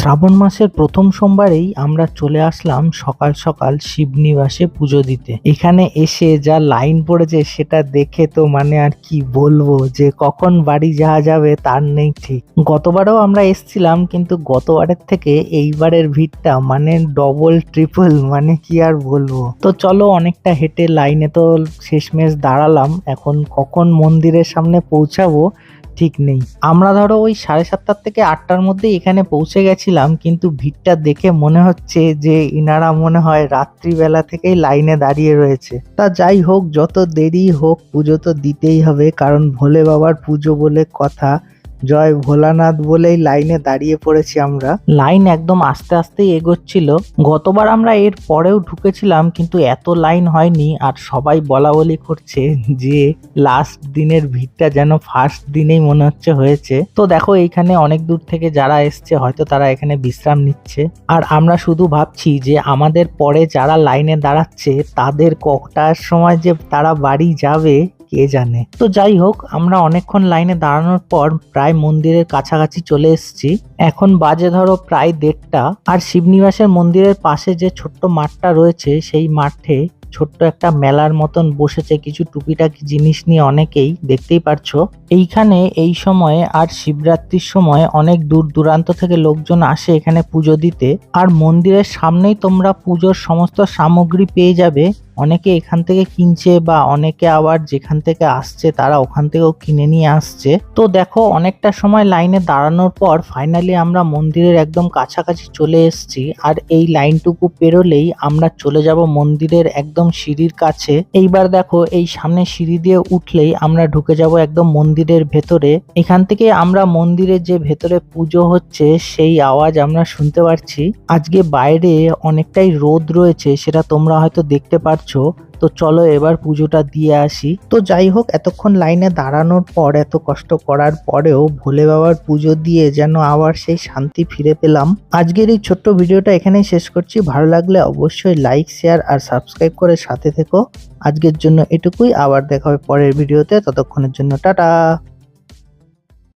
শ্রাবণ মাসের প্রথম সোমবারেই আমরা চলে আসলাম সকাল সকাল শিবনিবাসে পুজো দিতে। এখানে এসে যা লাইন পড়েছে সেটা দেখে তো মানে আর কি বলবো, যে কখন বাড়ি যাওয়া যাবে তার নেই ঠিক। গতবারও আমরা এসছিলাম, কিন্তু গতবারের থেকে এইবারের ভিড়টা মানে ডবল ট্রিপল, মানে কি আর বলবো। তো চলো, অনেকটা হেঁটে লাইনে তো শেষমেশ দাঁড়ালাম। এখন কখন মন্দিরের সামনে পৌঁছাবো ঠিক নেই। আমরা ধরো ওই 7:30 থেকে 8টার মধ্যে এখানে পৌঁছে গেছিলাম, কিন্তু ভিড়টা দেখে মনে হচ্ছে যে ইনারা মনে হয় রাত্রিবেলা থেকেই লাইনে দাঁড়িয়ে রয়েছে। তা যাই হোক, যত দেরি হোক পুজো তো দিতেই হবে, কারণ ভোলে বাবার পুজো বলে কথা। জয় ভোলানাথ বলেই লাইনে দাঁড়িয়ে পড়েছি আমরা। লাইন একদম আস্তে আস্তেই এগোচ্ছিল। গতবার আমরা এর পরেও ঢুকেছিলাম, কিন্তু এত লাইন হয়নি। আর সবাই বলা বলি করছে যে লাস্ট দিনের ভিড়টা যেন ফার্স্ট দিনেই মনে হচ্ছে হয়েছে। তো দেখো, এইখানে অনেক দূর থেকে যারা এসছে হয়তো তারা এখানে বিশ্রাম নিচ্ছে। আর আমরা শুধু ভাবছি যে আমাদের পরে যারা লাইনে দাঁড়াচ্ছে তাদের কটার সময় যে তারা বাড়ি যাবে কে জানে। তো যাই হোক, আমরা অনেকক্ষণ লাইনে দাঁড়ানোর পর প্রায় মন্দিরের কাছাকাছি চলে এসেছি। এখন বাজে ধরো প্রায় 1:30। আর শিবনিবাসের মন্দিরের পাশে যে ছোট্ট মাঠটা রয়েছে, সেই মাঠে ছোট্ট একটা মেলার মতন বসেছে কিছু টুকিটাকি জিনিস নিয়ে অনেকেই, দেখতেই পারছো। এইখানে এই সময়ে আর শিবরাত্রির সময় অনেক দূর দূরান্ত থেকে লোকজন আসে এখানে পুজো দিতে। আর মন্দিরের সামনেই তোমরা পুজোর সমস্ত সামগ্রী পেয়ে যাবে। অনেকে এখান থেকে কিনছে, বা অনেকে আবার যেখান থেকে আসছে তারা ওখান থেকেও কিনে নিয়ে আসছে। তো দেখো, অনেকটা সময় লাইনে দাঁড়ানোর পর ফাইনালি আমরা মন্দিরের একদম কাছাকাছি চলে এসেছি। আর এই লাইনটুকু পেরোলেই আমরা চলে যাব মন্দিরের একদম সিঁড়ির কাছে। এইবার দেখো, এই সামনে সিঁড়ি দিয়ে উঠলেই আমরা ঢুকে যাব একদম মন্দিরের ভেতরে। এখান থেকে আমরা মন্দিরের যে ভেতরে পুজো হচ্ছে সেই আওয়াজ আমরা শুনতে পারছি। আজকে বাইরে অনেকটাই রোদ রয়েছে, সেটা তোমরা হয়তো দেখতে পাচ্ছ। তো চলো এবার পুজোটা দিয়ে আসি। তো যাই হোক, এতক্ষণ লাইনে দাঁড়ানোর পর, এত কষ্ট করার পরেও ভোলে বাবার পুজো দিয়ে যেন আবার সেই শান্তি ফিরে পেলাম। আজকের এই ছোট্ট ভিডিওটা এখানেই শেষ করছি। ভালো লাগলে অবশ্যই লাইক, শেয়ার আর সাবস্ক্রাইব করে সাথে থেকো। আজকের জন্য এটুকুই, আবার দেখা হবে পরের ভিডিওতে। ততক্ষণের জন্য টাটা।